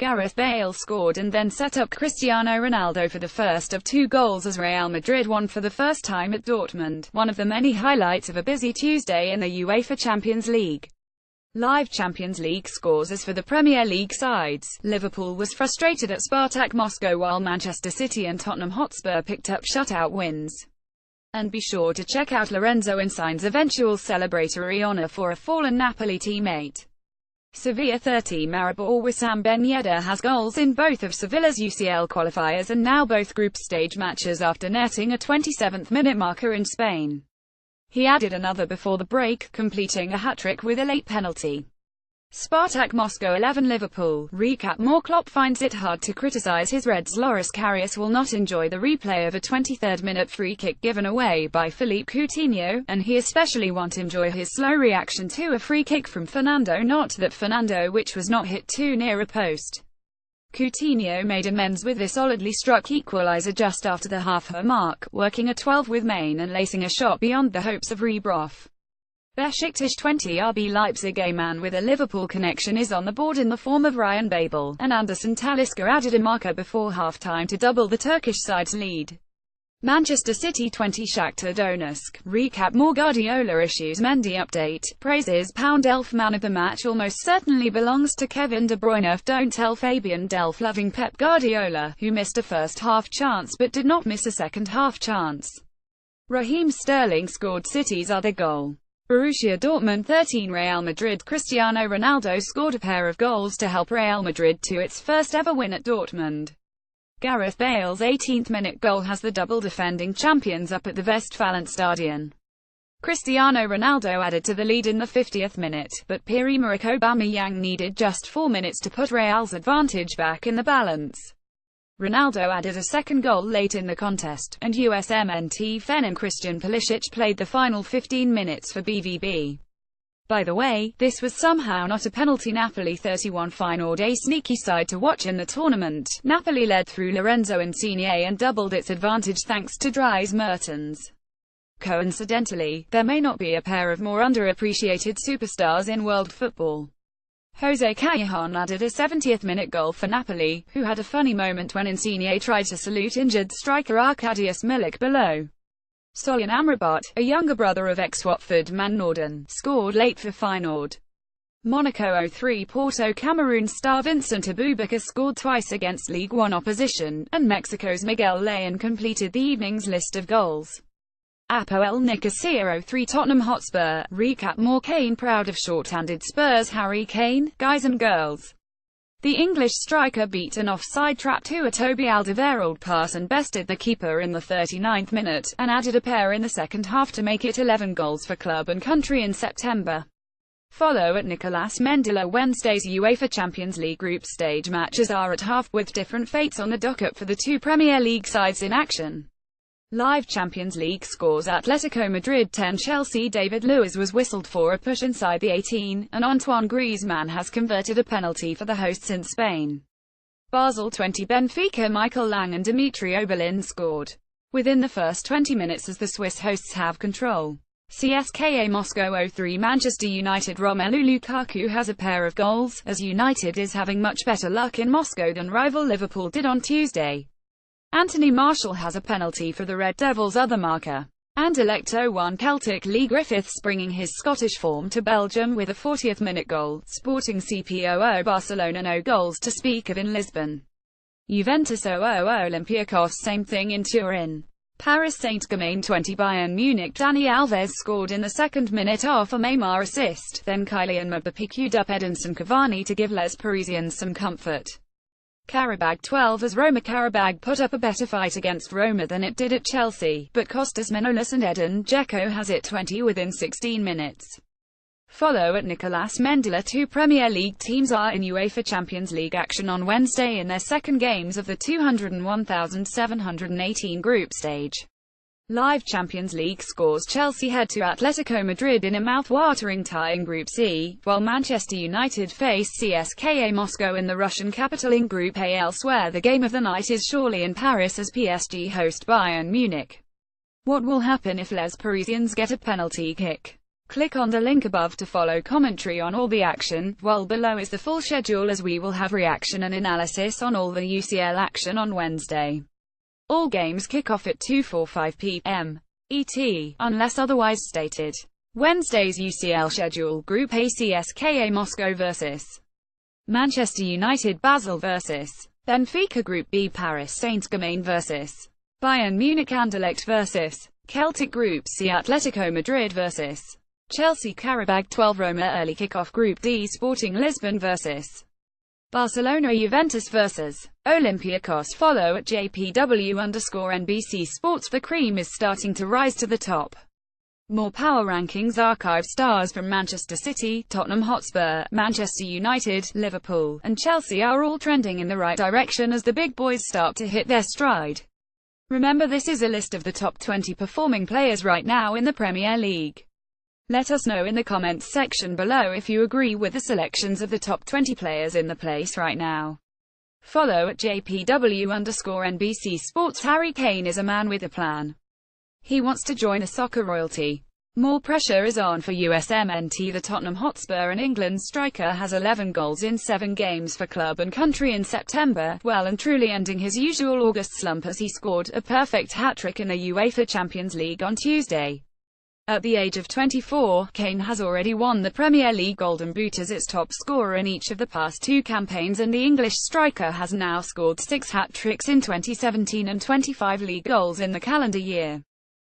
Gareth Bale scored and then set up Cristiano Ronaldo for the first of two goals as Real Madrid won for the first time at Dortmund, one of the many highlights of a busy Tuesday in the UEFA Champions League. Live Champions League scores as for the Premier League sides. Liverpool was frustrated at Spartak Moscow while Manchester City and Tottenham Hotspur picked up shutout wins. And be sure to check out Lorenzo Insigne's eventual celebratory honour for a fallen Napoli teammate. Sevilla 30 Maribor Wissam Ben Yedder has goals in both of Sevilla's UCL qualifiers and now both group stage matches after netting a 27th-minute marker in Spain. He added another before the break, completing a hat-trick with a late penalty. Spartak Moscow 11 Liverpool. Recap: More Klopp finds it hard to criticise his Reds. Loris Karius will not enjoy the replay of a 23rd-minute free-kick given away by Philippe Coutinho, and he especially won't enjoy his slow reaction to a free-kick from Fernando, not that Fernando, which was not hit too near a post. Coutinho made amends with a solidly struck equaliser just after the half-hour mark, working a 12 with Maine and lacing a shot beyond the hopes of Rebroff. Besiktas 20 RB Leipzig. A man with a Liverpool connection is on the board in the form of Ryan Babel, and Anderson Talisca added a marker before half-time to double the Turkish side's lead. Manchester City 20 Shakhtar Donetsk. Recap: More Guardiola issues. Mendy update. Praises Pound Elf. Man of the match almost certainly belongs to Kevin De Bruyne. Don't tell Fabian Delph loving Pep Guardiola, who missed a first-half chance but did not miss a second-half chance. Raheem Sterling scored City's other goal. Borussia Dortmund 13 Real Madrid. Cristiano Ronaldo scored a pair of goals to help Real Madrid to its first-ever win at Dortmund. Gareth Bale's 18th-minute goal has the double defending champions up at the Westfalenstadion. Cristiano Ronaldo added to the lead in the 50th minute, but Pierre-Emerick Aubameyang needed just 4 minutes to put Real's advantage back in the balance. Ronaldo added a second goal late in the contest, and USMNT Fener Christian Pulisic played the final 15 minutes for BVB. By the way, this was somehow not a penalty. Napoli 31 Feyenoord, a sneaky side to watch in the tournament. Napoli led through Lorenzo Insigne and doubled its advantage thanks to Dries Mertens. Coincidentally, there may not be a pair of more underappreciated superstars in world football. Jose Callejon added a 70th-minute goal for Napoli, who had a funny moment when Insigne tried to salute injured striker Arkadiusz Milik below. Soyan Amrabat, a younger brother of ex-Watford man Norden, scored late for Feyenoord. Monaco 03 Porto. Cameroon star Vincent Abubakar scored twice against League One opposition, and Mexico's Miguel Leon completed the evening's list of goals. Apoel Nicosia 03 Tottenham Hotspur. Recap: More Kane proud of short-handed Spurs Harry Kane. Guys and girls, the English striker beat an offside trap to a Toby Alderweireld pass and bested the keeper in the 39th minute, and added a pair in the second half to make it 11 goals for club and country in September. Follow at Nicolas Mendila. Wednesday's UEFA Champions League group stage matches are at half, with different fates on the docket for the two Premier League sides in action. Live Champions League scores: Atletico Madrid 10 Chelsea. David Luiz was whistled for a push inside the 18, and Antoine Griezmann has converted a penalty for the hosts in Spain. Basel 20 Benfica. Michael Lang and Dimitri Oberlin scored within the first 20 minutes as the Swiss hosts have control. CSKA Moscow 03 Manchester United. Romelu Lukaku has a pair of goals, as United is having much better luck in Moscow than rival Liverpool did on Tuesday. Anthony Martial has a penalty for the Red Devils' other marker. Anderlecht 01 Celtic. Lee Griffiths bringing his Scottish form to Belgium with a 40th-minute goal. Sporting CP 0 Barcelona. No goals to speak of in Lisbon. Juventus 0 Olympiacos. Same thing in Turin. Paris Saint-Germain 20 Bayern Munich. Dani Alves scored in the second minute off a Neymar assist, then Kylian Mbappé queued up Edinson Cavani to give Les Parisiens some comfort. Karabag 12 as Roma. Karabag put up a better fight against Roma than it did at Chelsea, but Kostas Manolas and Edin Dzeko has it 20 within 16 minutes. Follow at Nicolas Mendila. Two Premier League teams are in UEFA Champions League action on Wednesday in their second games of the 201,718 group stage. Live Champions League scores: Chelsea head to Atletico Madrid in a mouth-watering tie in Group C, while Manchester United face CSKA Moscow in the Russian capital in Group A. Elsewhere, the game of the night is surely in Paris as PSG host Bayern Munich. What will happen if Les Parisiens get a penalty kick? Click on the link above to follow commentary on all the action, while below is the full schedule, as we will have reaction and analysis on all the UCL action on Wednesday. All games kick off at 2:45 p.m. ET, unless otherwise stated. Wednesday's UCL schedule: Group A, CSKA Moscow vs. Manchester United, Basel vs. Benfica. Group B, Paris Saint-Germain vs. Bayern Munich, Anderlecht vs. Celtic. Group C, Atletico Madrid vs. Chelsea, Karabag 12. Roma early kickoff. Group D, Sporting Lisbon vs. Barcelona, Juventus vs. Olympiacos. Follow at JPW_NBC Sports. The cream is starting to rise to the top. More power rankings: archive stars from Manchester City, Tottenham Hotspur, Manchester United, Liverpool, and Chelsea are all trending in the right direction as the big boys start to hit their stride. Remember, this is a list of the top 20 performing players right now in the Premier League. Let us know in the comments section below if you agree with the selections of the top 20 players in the place right now. Follow at JPW_NBC Sports. Harry Kane is a man with a plan. He wants to join the soccer royalty. More pressure is on for USMNT. The Tottenham Hotspur and England striker has 11 goals in 7 games for club and country in September, well and truly ending his usual August slump as he scored a perfect hat-trick in the UEFA Champions League on Tuesday. At the age of 24, Kane has already won the Premier League Golden Boot as its top scorer in each of the past 2 campaigns, and the English striker has now scored 6 hat-tricks in 2017 and 25 league goals in the calendar year.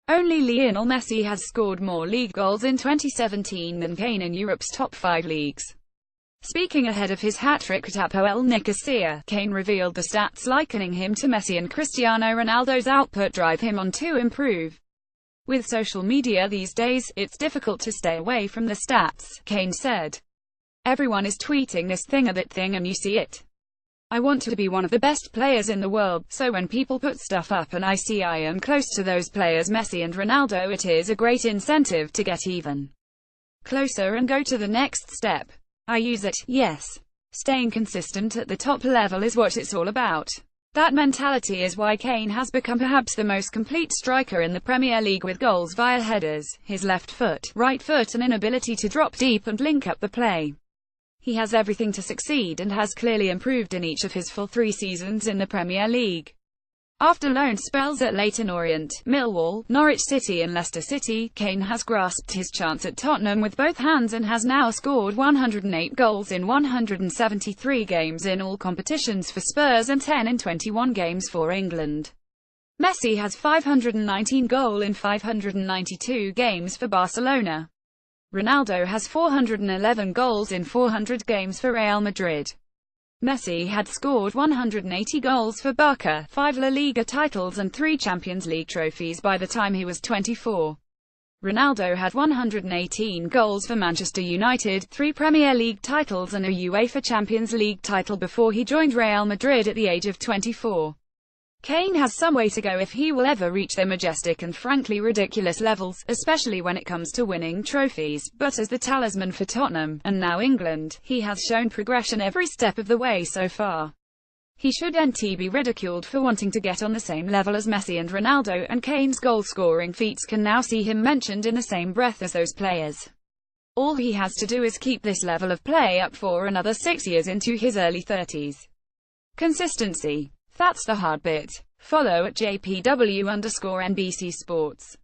Only Lionel Messi has scored more league goals in 2017 than Kane in Europe's top 5 leagues. Speaking ahead of his hat-trick at Apoel Nicosia, Kane revealed the stats, likening him to Messi and Cristiano Ronaldo's output drive him on to improve. With social media these days, it's difficult to stay away from the stats, Kane said. Everyone is tweeting this thing or that thing and you see it. I want to be one of the best players in the world, so when people put stuff up and I see I am close to those players, Messi and Ronaldo, it is a great incentive to get even closer and go to the next step. I use it, yes. Staying consistent at the top level is what it's all about. That mentality is why Kane has become perhaps the most complete striker in the Premier League, with goals via headers, his left foot, right foot, and an ability to drop deep and link up the play. He has everything to succeed and has clearly improved in each of his full 3 seasons in the Premier League. After loan spells at Leyton Orient, Millwall, Norwich City and Leicester City, Kane has grasped his chance at Tottenham with both hands and has now scored 108 goals in 173 games in all competitions for Spurs and 10 in 21 games for England. Messi has 519 goals in 592 games for Barcelona. Ronaldo has 411 goals in 400 games for Real Madrid. Messi had scored 180 goals for Barca, 5 La Liga titles and 3 Champions League trophies by the time he was 24. Ronaldo had 118 goals for Manchester United, 3 Premier League titles and a UEFA Champions League title before he joined Real Madrid at the age of 24. Kane has some way to go if he will ever reach their majestic and frankly ridiculous levels, especially when it comes to winning trophies, but as the talisman for Tottenham, and now England, he has shown progression every step of the way so far. He shouldn't be ridiculed for wanting to get on the same level as Messi and Ronaldo, and Kane's goal-scoring feats can now see him mentioned in the same breath as those players. All he has to do is keep this level of play up for another 6 years into his early 30s. Consistency. That's the hard bit. Follow at JPW_NBC Sports.